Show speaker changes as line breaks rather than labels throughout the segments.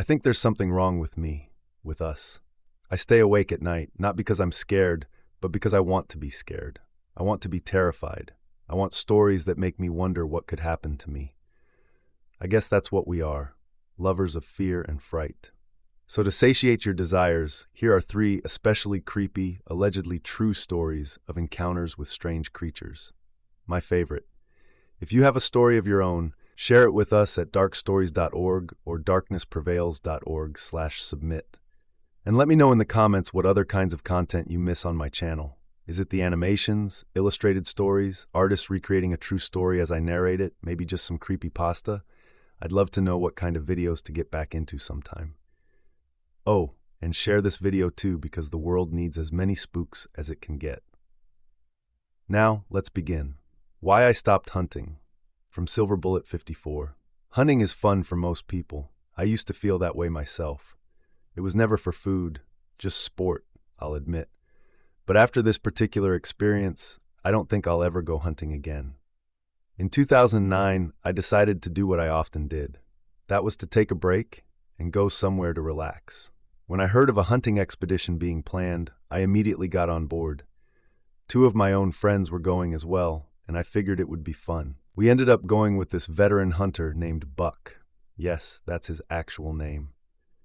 I think there's something wrong with me, with us. I stay awake at night, not because I'm scared, but because I want to be scared. I want to be terrified. I want stories that make me wonder what could happen to me. I guess that's what we are, lovers of fear and fright. So to satiate your desires, here are 3 especially creepy, allegedly true stories of encounters with strange creatures. My favorite. If you have a story of your own, share it with us at darkstories.org or darknessprevails.org/submit. And let me know in the comments what other kinds of content you miss on my channel. Is it the animations, illustrated stories, artists recreating a true story as I narrate it, maybe just some creepypasta? I'd love to know what kind of videos to get back into sometime. Oh, and share this video too because the world needs as many spooks as it can get. Now, let's begin. Why I stopped hunting. From Silver Bullet 54. Hunting is fun for most people. I used to feel that way myself. It was never for food, just sport, I'll admit. But after this particular experience, I don't think I'll ever go hunting again. In 2009, I decided to do what I often did. That was to take a break and go somewhere to relax. When I heard of a hunting expedition being planned, I immediately got on board. 2 of my own friends were going as well, and I figured it would be fun. We ended up going with this veteran hunter named Buck. Yes, that's his actual name.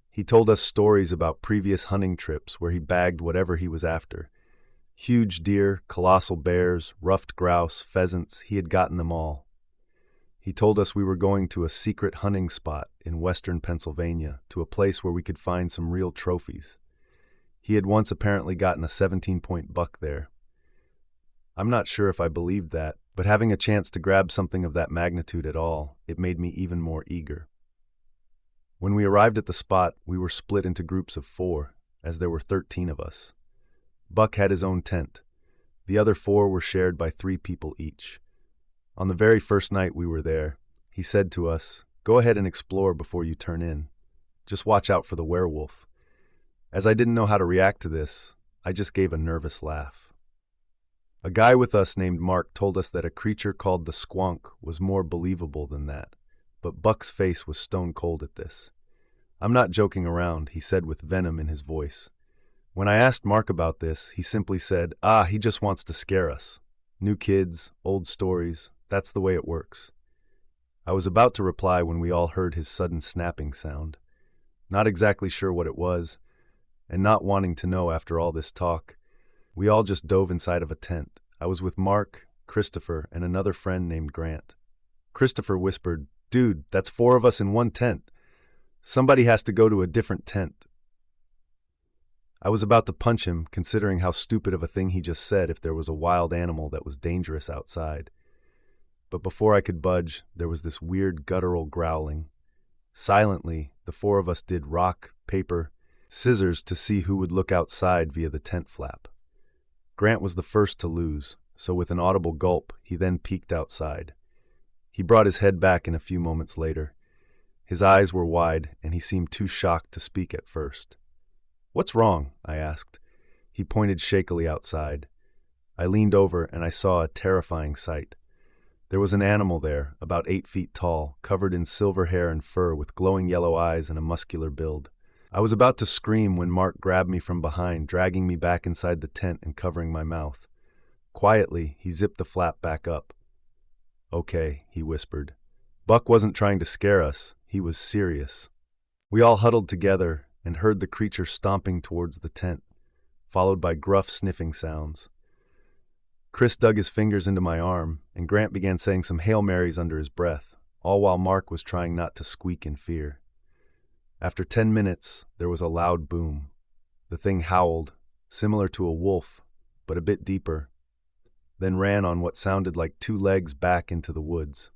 He told us stories about previous hunting trips where he bagged whatever he was after. Huge deer, colossal bears, ruffed grouse, pheasants, he had gotten them all. He told us we were going to a secret hunting spot in western Pennsylvania, to a place where we could find some real trophies. He had once apparently gotten a 17-point buck there. I'm not sure if I believed that, but having a chance to grab something of that magnitude at all, it made me even more eager. When we arrived at the spot, we were split into groups of 4, as there were 13 of us. Buck had his own tent. The other 4 were shared by 3 people each. On the very first night we were there, he said to us, "Go ahead and explore before you turn in. Just watch out for the werewolf." As I didn't know how to react to this, I just gave a nervous laugh. A guy with us named Mark told us that a creature called the squonk was more believable than that, but Buck's face was stone cold at this. "I'm not joking around," he said with venom in his voice. When I asked Mark about this, he simply said, he just wants to scare us. New kids, old stories, that's the way it works." I was about to reply when we all heard his sudden snapping sound. Not exactly sure what it was, and not wanting to know after all this talk, we all just dove inside of a tent. I was with Mark, Christopher, and another friend named Grant. Christopher whispered, "Dude, that's 4 of us in one tent. Somebody has to go to a different tent." I was about to punch him, considering how stupid of a thing he just said if there was a wild animal that was dangerous outside. But before I could budge, there was this weird guttural growling. Silently, the 4 of us did rock, paper, scissors to see who would look outside via the tent flap. Grant was the first to lose, so with an audible gulp, he then peeked outside. He brought his head back in a few moments later. His eyes were wide, and he seemed too shocked to speak at first. "What's wrong?" I asked. He pointed shakily outside. I leaned over, and I saw a terrifying sight. There was an animal there, about 8 feet tall, covered in silver hair and fur with glowing yellow eyes and a muscular build. I was about to scream when Mark grabbed me from behind, dragging me back inside the tent and covering my mouth. Quietly, he zipped the flap back up. "Okay," he whispered. Buck wasn't trying to scare us, he was serious. We all huddled together and heard the creature stomping towards the tent, followed by gruff sniffing sounds. Chris dug his fingers into my arm, and Grant began saying some Hail Marys under his breath, all while Mark was trying not to squeak in fear. After 10 minutes, there was a loud boom. The thing howled, similar to a wolf, but a bit deeper, then ran on what sounded like 2 legs back into the woods.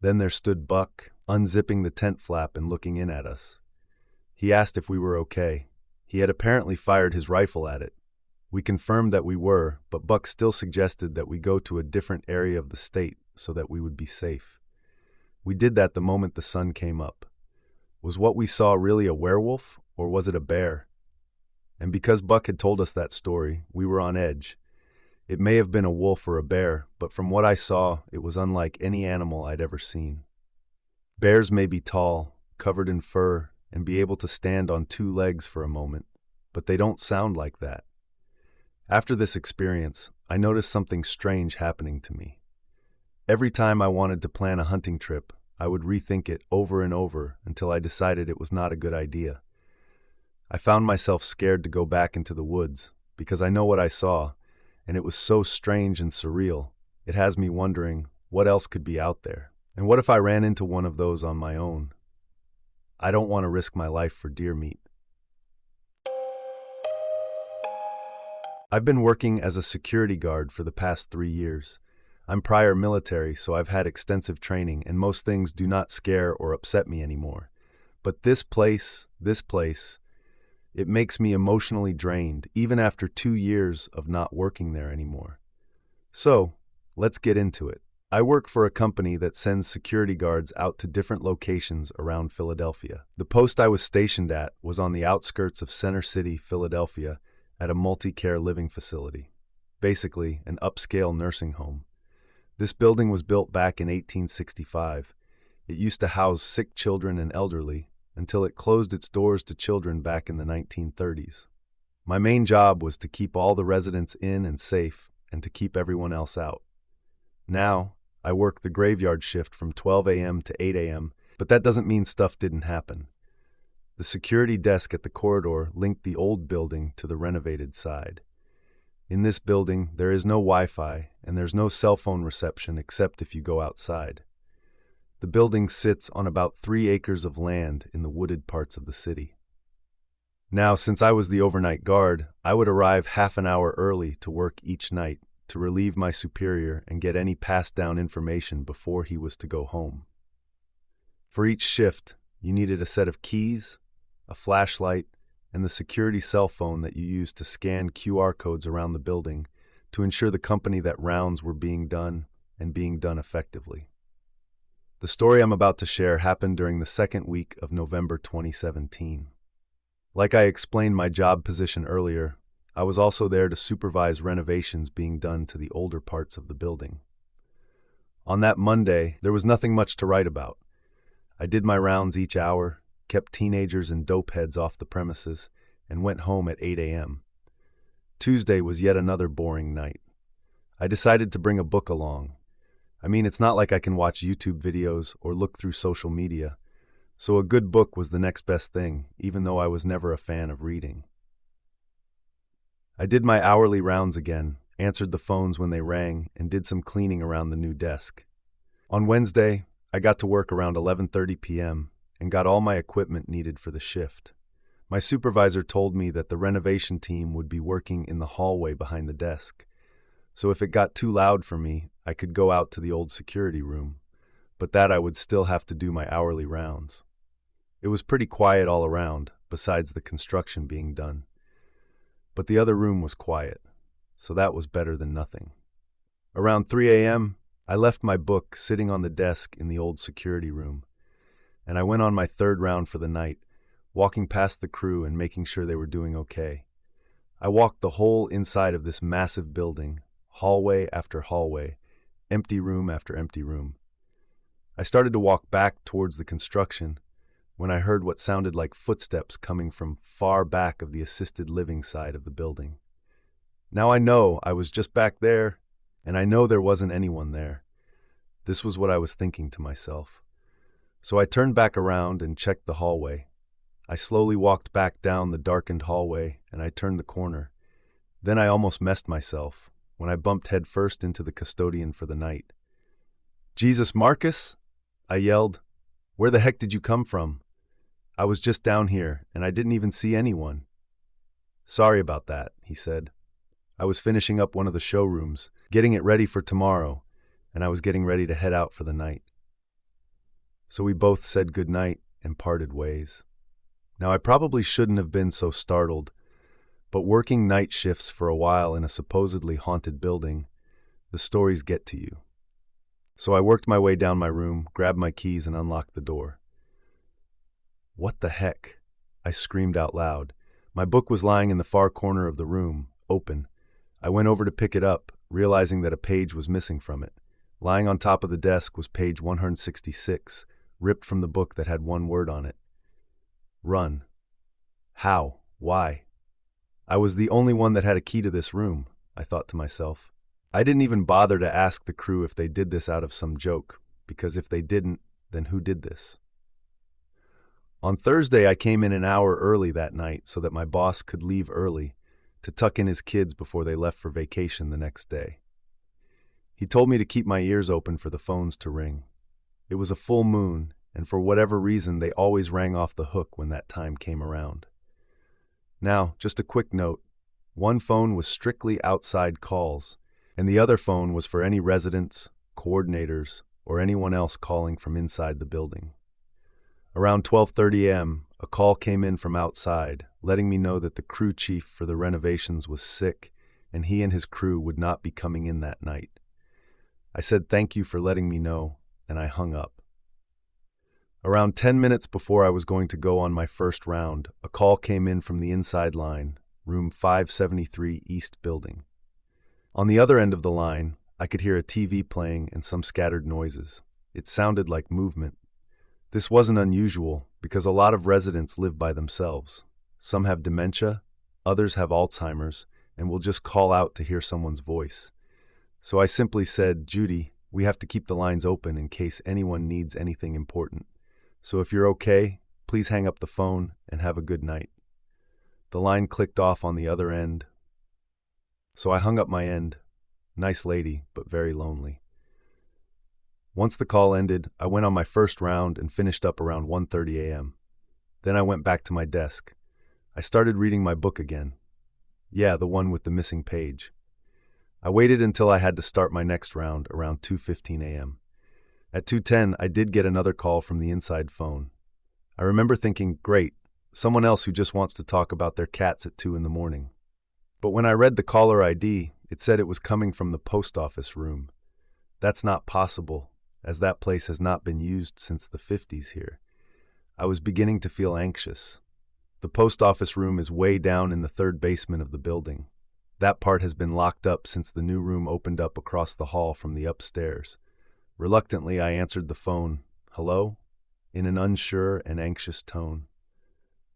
Then there stood Buck, unzipping the tent flap and looking in at us. He asked if we were okay. He had apparently fired his rifle at it. We confirmed that we were, but Buck still suggested that we go to a different area of the state so that we would be safe. We did that the moment the sun came up. Was what we saw really a werewolf, or was it a bear? And because Buck had told us that story, we were on edge. It may have been a wolf or a bear, but from what I saw, it was unlike any animal I'd ever seen. Bears may be tall, covered in fur, and be able to stand on two legs for a moment, but they don't sound like that. After this experience, I noticed something strange happening to me. Every time I wanted to plan a hunting trip, I would rethink it over and over until I decided it was not a good idea. I found myself scared to go back into the woods because I know what I saw, and it was so strange and surreal. It has me wondering what else could be out there. And what if I ran into one of those on my own? I don't want to risk my life for deer meat. I've been working as a security guard for the past 3 years. I'm prior military, so I've had extensive training, and most things do not scare or upset me anymore. But this place, it makes me emotionally drained, even after 2 years of not working there anymore. So, let's get into it. I work for a company that sends security guards out to different locations around Philadelphia. The post I was stationed at was on the outskirts of Center City, Philadelphia, at a multi-care living facility, basically an upscale nursing home. This building was built back in 1865. It used to house sick children and elderly until it closed its doors to children back in the 1930s. My main job was to keep all the residents in and safe and to keep everyone else out. Now, I work the graveyard shift from 12 a.m. to 8 a.m., but that doesn't mean stuff didn't happen. The security desk at the corridor linked the old building to the renovated side. In this building, there is no Wi-Fi, and there's no cell phone reception except if you go outside. The building sits on about 3 acres of land in the wooded parts of the city. Now, since I was the overnight guard, I would arrive half an hour early to work each night to relieve my superior and get any passed-down information before he was to go home. For each shift, you needed a set of keys, a flashlight, and the security cell phone that you used to scan QR codes around the building to ensure the company that rounds were being done and being done effectively. The story I'm about to share happened during the second week of November 2017. Like I explained my job position earlier, I was also there to supervise renovations being done to the older parts of the building. On that Monday, there was nothing much to write about. I did my rounds each hour, kept teenagers and dopeheads off the premises, and went home at 8 a.m. Tuesday was yet another boring night. I decided to bring a book along. I mean, it's not like I can watch YouTube videos or look through social media, so a good book was the next best thing, even though I was never a fan of reading. I did my hourly rounds again, answered the phones when they rang, and did some cleaning around the new desk. On Wednesday, I got to work around 11:30 p.m., and got all my equipment needed for the shift. My supervisor told me that the renovation team would be working in the hallway behind the desk, so if it got too loud for me, I could go out to the old security room, but that I would still have to do my hourly rounds. It was pretty quiet all around, besides the construction being done. But the other room was quiet, so that was better than nothing. Around 3 a.m., I left my book sitting on the desk in the old security room, and I went on my third round for the night, walking past the crew and making sure they were doing okay. I walked the whole inside of this massive building, hallway after hallway, empty room after empty room. I started to walk back towards the construction when I heard what sounded like footsteps coming from far back of the assisted living side of the building. Now I know I was just back there, and I know there wasn't anyone there. This was what I was thinking to myself. So I turned back around and checked the hallway. I slowly walked back down the darkened hallway, and I turned the corner. Then I almost messed myself when I bumped headfirst into the custodian for the night. "Jesus, Marcus!" I yelled. "Where the heck did you come from? I was just down here, and I didn't even see anyone." "Sorry about that," he said. "I was finishing up one of the showrooms, getting it ready for tomorrow, and I was getting ready to head out for the night." So we both said good night and parted ways. Now, I probably shouldn't have been so startled, but working night shifts for a while in a supposedly haunted building, the stories get to you. So I worked my way down my room, grabbed my keys, and unlocked the door. "What the heck?" I screamed out loud. My book was lying in the far corner of the room, open. I went over to pick it up, realizing that a page was missing from it. Lying on top of the desk was page 166, ripped from the book that had one word on it. Run. How? Why? I was the only one that had a key to this room, I thought to myself. I didn't even bother to ask the crew if they did this out of some joke, because if they didn't, then who did this? On Thursday, I came in an hour early that night so that my boss could leave early to tuck in his kids before they left for vacation the next day. He told me to keep my ears open for the phones to ring. It was a full moon, and for whatever reason, they always rang off the hook when that time came around. Now, just a quick note. One phone was strictly outside calls, and the other phone was for any residents, coordinators, or anyone else calling from inside the building. Around 12:30 a.m., a call came in from outside, letting me know that the crew chief for the renovations was sick, and he and his crew would not be coming in that night. I said thank you for letting me know, and I hung up. Around 10 minutes before I was going to go on my first round, a call came in from the inside line, room 573 East Building. On the other end of the line, I could hear a TV playing and some scattered noises. It sounded like movement. This wasn't unusual because a lot of residents live by themselves. Some have dementia, others have Alzheimer's, and will just call out to hear someone's voice. So I simply said, Judy, we have to keep the lines open in case anyone needs anything important. So if you're okay, please hang up the phone and have a good night. The line clicked off on the other end. So I hung up my end. Nice lady, but very lonely. Once the call ended, I went on my first round and finished up around 1:30 a.m. Then I went back to my desk. I started reading my book again. Yeah, the one with the missing page. I waited until I had to start my next round around 2:15 a.m. At 2:10, I did get another call from the inside phone. I remember thinking, great, someone else who just wants to talk about their cats at 2 in the morning. But when I read the caller ID, it said it was coming from the post office room. That's not possible, as that place has not been used since the 50s here. I was beginning to feel anxious. The post office room is way down in the third basement of the building. That part has been locked up since the new room opened up across the hall from the upstairs. Reluctantly, I answered the phone, hello, in an unsure and anxious tone.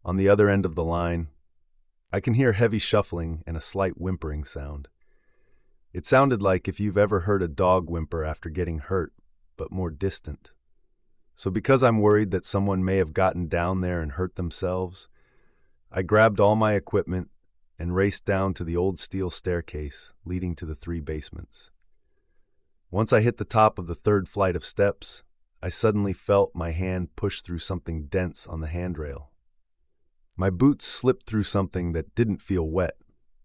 On the other end of the line, I can hear heavy shuffling and a slight whimpering sound. It sounded like if you've ever heard a dog whimper after getting hurt, but more distant. So because I'm worried that someone may have gotten down there and hurt themselves, I grabbed all my equipment and raced down to the old steel staircase leading to the 3 basements. Once I hit the top of the 3rd flight of steps, I suddenly felt my hand push through something dense on the handrail. My boots slipped through something that didn't feel wet,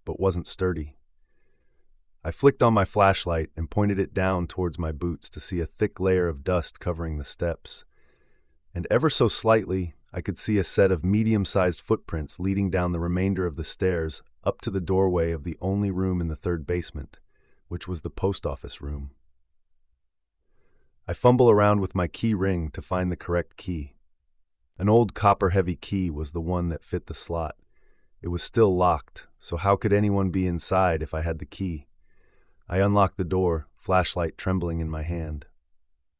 but wasn't sturdy. I flicked on my flashlight and pointed it down towards my boots to see a thick layer of dust covering the steps. And ever so slightly, I could see a set of medium-sized footprints leading down the remainder of the stairs up to the doorway of the only room in the 3rd basement, which was the post office room. I fumble around with my key ring to find the correct key. An old copper-heavy key was the one that fit the slot. It was still locked, so how could anyone be inside if I had the key? I unlocked the door, flashlight trembling in my hand.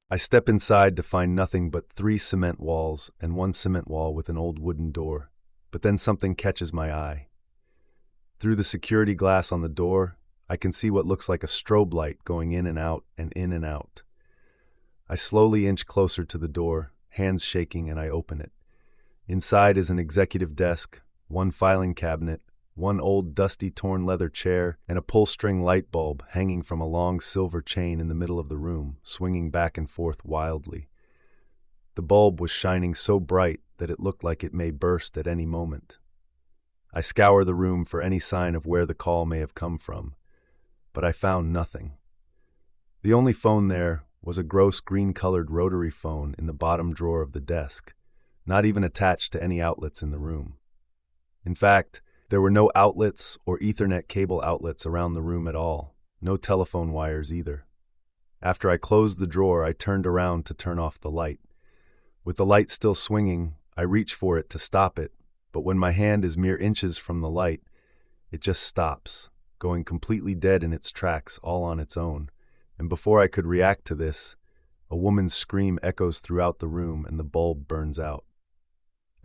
I step inside to find nothing but 3 cement walls and 1 cement wall with an old wooden door. But then something catches my eye. Through the security glass on the door, I can see what looks like a strobe light going in and out and in and out. I slowly inch closer to the door, hands shaking, and I open it. Inside is an executive desk, 1 filing cabinet, 1 old dusty torn leather chair, and a pull-string light bulb hanging from a long silver chain in the middle of the room, swinging back and forth wildly. The bulb was shining so bright that it looked like it may burst at any moment. I scour the room for any sign of where the call may have come from, but I found nothing. The only phone there was a gross green-colored rotary phone in the bottom drawer of the desk, not even attached to any outlets in the room. In fact, there were no outlets or Ethernet cable outlets around the room at all, no telephone wires either. After I closed the drawer, I turned around to turn off the light. With the light still swinging, I reach for it to stop it, but when my hand is mere inches from the light, it just stops, going completely dead in its tracks all on its own. And before I could react to this, a woman's scream echoes throughout the room and the bulb burns out.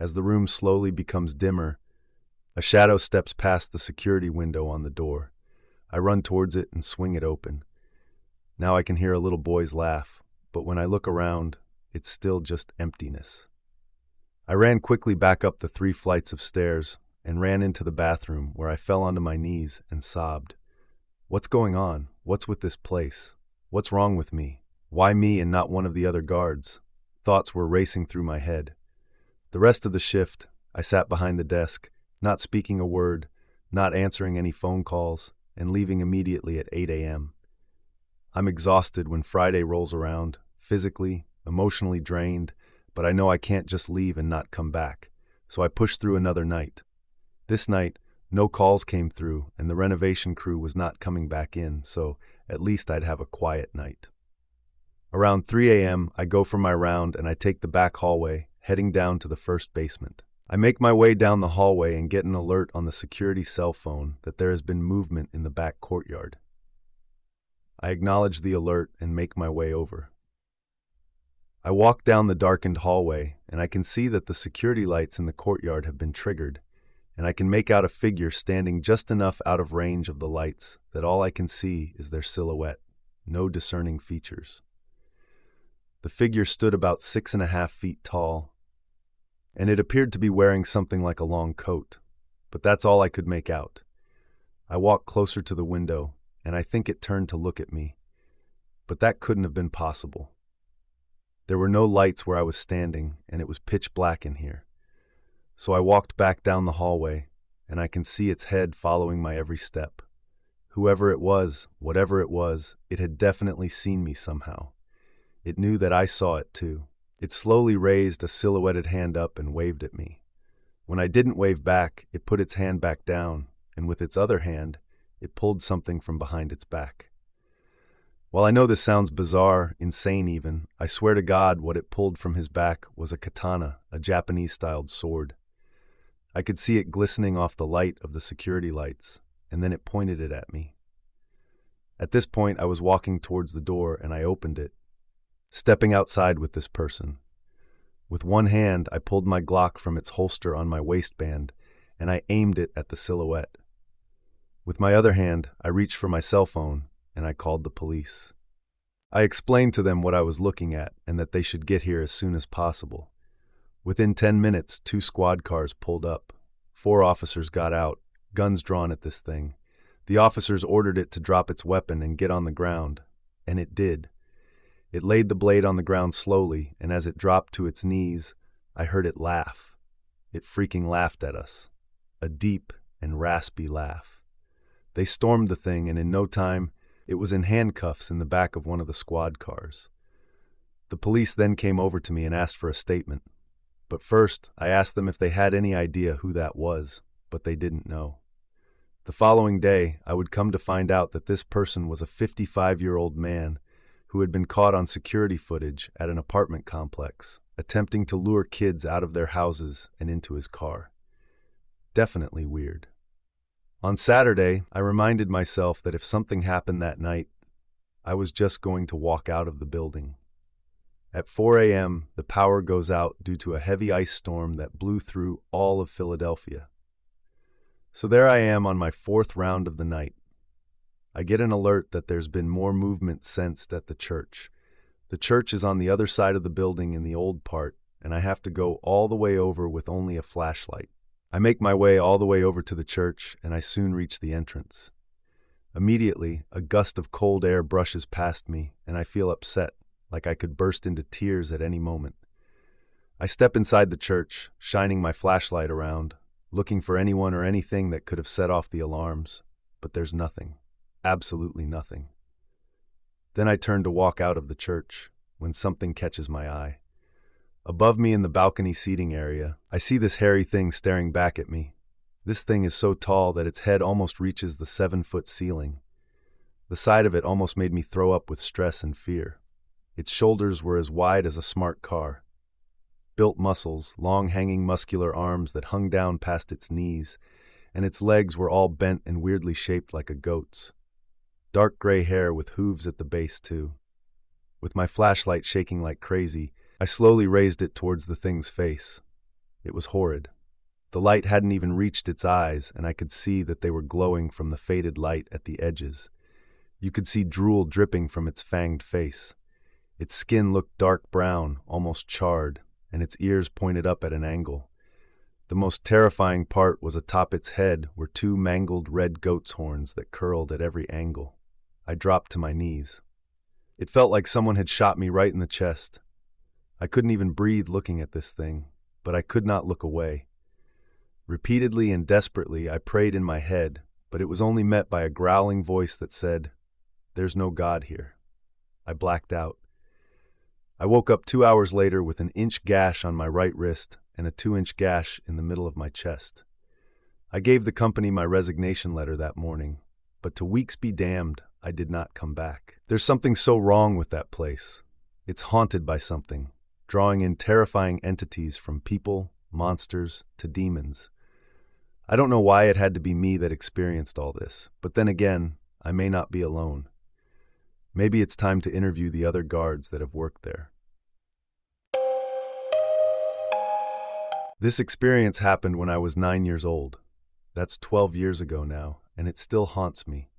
As the room slowly becomes dimmer, a shadow steps past the security window on the door. I run towards it and swing it open. Now I can hear a little boy's laugh, but when I look around, it's still just emptiness. I ran quickly back up the 3 flights of stairs and ran into the bathroom where I fell onto my knees and sobbed. What's going on? What's with this place? What's wrong with me? Why me and not one of the other guards? Thoughts were racing through my head. The rest of the shift, I sat behind the desk, not speaking a word, not answering any phone calls, and leaving immediately at 8 a.m. I'm exhausted when Friday rolls around, physically, emotionally drained, but I know I can't just leave and not come back, so I push through another night. This night, no calls came through, and the renovation crew was not coming back in, so at least I'd have a quiet night. Around 3 a.m., I go for my round and I take the back hallway, heading down to the first basement. I make my way down the hallway and get an alert on the security cell phone that there has been movement in the back courtyard. I acknowledge the alert and make my way over. I walk down the darkened hallway, and I can see that the security lights in the courtyard have been triggered, and I can make out a figure standing just enough out of range of the lights that all I can see is their silhouette, no discerning features. The figure stood about 6.5 feet tall, and it appeared to be wearing something like a long coat, but that's all I could make out. I walked closer to the window, and I think it turned to look at me, but that couldn't have been possible. There were no lights where I was standing, and it was pitch black in here. So I walked back down the hallway, and I can see its head following my every step. Whoever it was, whatever it was, it had definitely seen me somehow. It knew that I saw it too. It slowly raised a silhouetted hand up and waved at me. When I didn't wave back, it put its hand back down, and with its other hand, it pulled something from behind its back. While I know this sounds bizarre, insane even, I swear to God what it pulled from his back was a katana, a Japanese-styled sword. I could see it glistening off the light of the security lights, and then it pointed it at me. At this point, I was walking towards the door, and I opened it, stepping outside with this person. With one hand, I pulled my Glock from its holster on my waistband, and I aimed it at the silhouette. With my other hand, I reached for my cell phone, and I called the police. I explained to them what I was looking at and that they should get here as soon as possible. Within 10 minutes, 2 squad cars pulled up. 4 officers got out, guns drawn at this thing. The officers ordered it to drop its weapon and get on the ground, and it did. It laid the blade on the ground slowly, and as it dropped to its knees, I heard it laugh. It freaking laughed at us. A deep and raspy laugh. They stormed the thing, and in no time, it was in handcuffs in the back of one of the squad cars. The police then came over to me and asked for a statement. But first, I asked them if they had any idea who that was, but they didn't know. The following day, I would come to find out that this person was a 55-year-old man who had been caught on security footage at an apartment complex, attempting to lure kids out of their houses and into his car. Definitely weird. On Saturday, I reminded myself that if something happened that night, I was just going to walk out of the building. At 4 a.m., the power goes out due to a heavy ice storm that blew through all of Philadelphia. So there I am on my 4th round of the night. I get an alert that there's been more movement sensed at the church. The church is on the other side of the building in the old part, and I have to go all the way over with only a flashlight. I make my way all the way over to the church, and I soon reach the entrance. Immediately, a gust of cold air brushes past me, and I feel upset, like I could burst into tears at any moment. I step inside the church, shining my flashlight around, looking for anyone or anything that could have set off the alarms, but there's nothing. Absolutely nothing. Then I turn to walk out of the church, when something catches my eye. Above me in the balcony seating area, I see this hairy thing staring back at me. This thing is so tall that its head almost reaches the 7-foot ceiling. The sight of it almost made me throw up with stress and fear. Its shoulders were as wide as a smart car. Built muscles, long hanging muscular arms that hung down past its knees, and its legs were all bent and weirdly shaped like a goat's. Dark gray hair with hooves at the base too. With my flashlight shaking like crazy, I slowly raised it towards the thing's face. It was horrid. The light hadn't even reached its eyes, and I could see that they were glowing from the faded light at the edges. You could see drool dripping from its fanged face. Its skin looked dark brown, almost charred, and its ears pointed up at an angle. The most terrifying part was atop its head were two mangled red goat's horns that curled at every angle. I dropped to my knees. It felt like someone had shot me right in the chest. I couldn't even breathe looking at this thing, but I could not look away. Repeatedly and desperately, I prayed in my head, but it was only met by a growling voice that said, "There's no God here." I blacked out. I woke up 2 hours later with an inch gash on my right wrist and a 2-inch gash in the middle of my chest. I gave the company my resignation letter that morning, but to weeks be damned, I did not come back. There's something so wrong with that place. It's haunted by something, drawing in terrifying entities from people, monsters, to demons. I don't know why it had to be me that experienced all this, but then again, I may not be alone. Maybe it's time to interview the other guards that have worked there. This experience happened when I was 9 years old. That's 12 years ago now, and it still haunts me.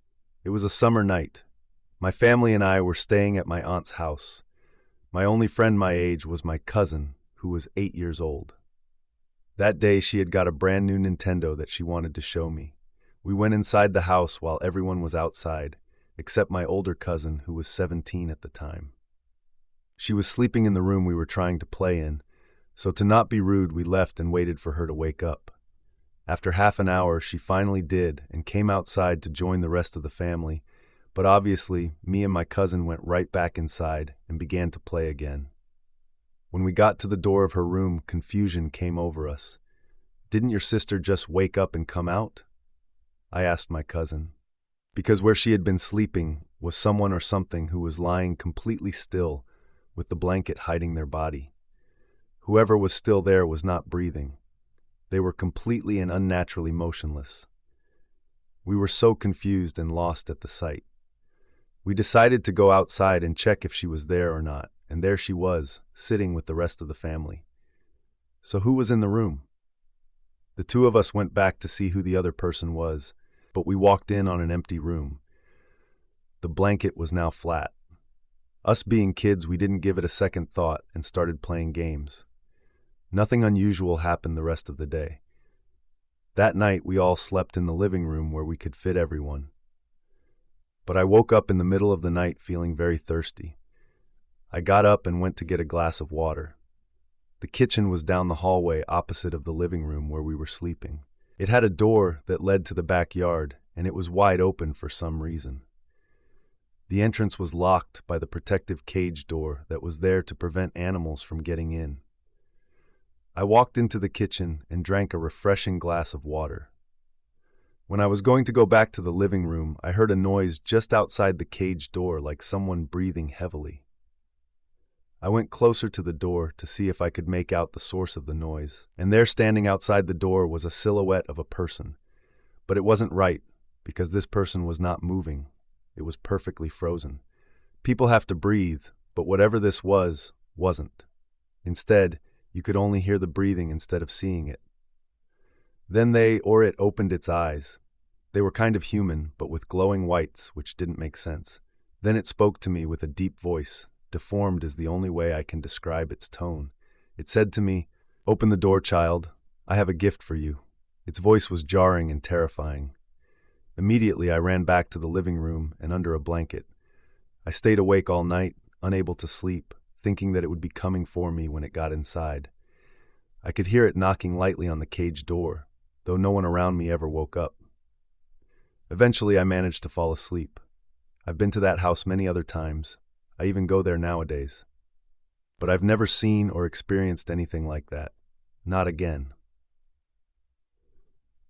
It was a summer night. My family and I were staying at my aunt's house. My only friend my age was my cousin, who was 8 years old. That day she had got a brand new Nintendo that she wanted to show me. We went inside the house while everyone was outside, except my older cousin, who was 17 at the time. She was sleeping in the room we were trying to play in, so to not be rude, we left and waited for her to wake up. After half an hour, she finally did and came outside to join the rest of the family, but obviously, me and my cousin went right back inside and began to play again. When we got to the door of her room, confusion came over us. "Didn't your sister just wake up and come out?" I asked my cousin. Because where she had been sleeping was someone or something who was lying completely still, with the blanket hiding their body. Whoever was still there was not breathing. They were completely and unnaturally motionless. We were so confused and lost at the sight. We decided to go outside and check if she was there or not, and there she was, sitting with the rest of the family. So who was in the room? The two of us went back to see who the other person was, but we walked in on an empty room. The blanket was now flat. Us being kids, we didn't give it a second thought and started playing games. Nothing unusual happened the rest of the day. That night, we all slept in the living room where we could fit everyone. But I woke up in the middle of the night feeling very thirsty. I got up and went to get a glass of water. The kitchen was down the hallway opposite of the living room where we were sleeping. It had a door that led to the backyard, and it was wide open for some reason. The entrance was locked by the protective cage door that was there to prevent animals from getting in. I walked into the kitchen and drank a refreshing glass of water. When I was going to go back to the living room, I heard a noise just outside the cage door, like someone breathing heavily. I went closer to the door to see if I could make out the source of the noise, and there standing outside the door was a silhouette of a person. But it wasn't right, because this person was not moving. It was perfectly frozen. People have to breathe, but whatever this was, wasn't. Instead, you could only hear the breathing instead of seeing it. Then it opened its eyes. They were kind of human, but with glowing whites, which didn't make sense. Then it spoke to me with a deep voice. Deformed is the only way I can describe its tone. It said to me, "Open the door, child. I have a gift for you." Its voice was jarring and terrifying. Immediately, I ran back to the living room and under a blanket. I stayed awake all night, unable to sleep, thinking that it would be coming for me when it got inside. I could hear it knocking lightly on the cage door, though no one around me ever woke up. Eventually, I managed to fall asleep. I've been to that house many other times. I even go there nowadays. But I've never seen or experienced anything like that. Not again.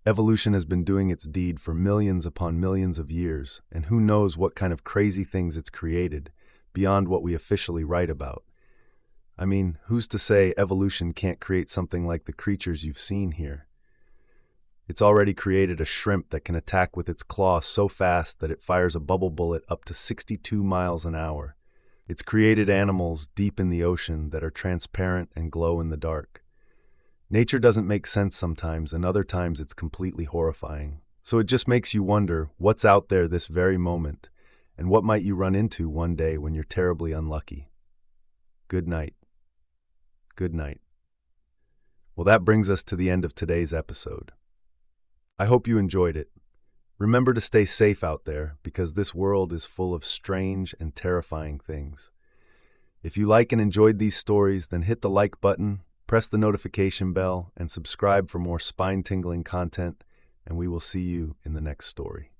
Evolution has been doing its deed for millions upon millions of years, and who knows what kind of crazy things it's created, beyond what we officially write about. I mean, who's to say evolution can't create something like the creatures you've seen here? It's already created a shrimp that can attack with its claw so fast that it fires a bubble bullet up to 62 miles an hour. It's created animals deep in the ocean that are transparent and glow in the dark. Nature doesn't make sense sometimes, and other times it's completely horrifying. So it just makes you wonder what's out there this very moment, and what might you run into one day when you're terribly unlucky. Good night. Good night. Well, that brings us to the end of today's episode. I hope you enjoyed it. Remember to stay safe out there, because this world is full of strange and terrifying things. If you like and enjoyed these stories, then hit the like button, press the notification bell, and subscribe for more spine-tingling content, and we will see you in the next story.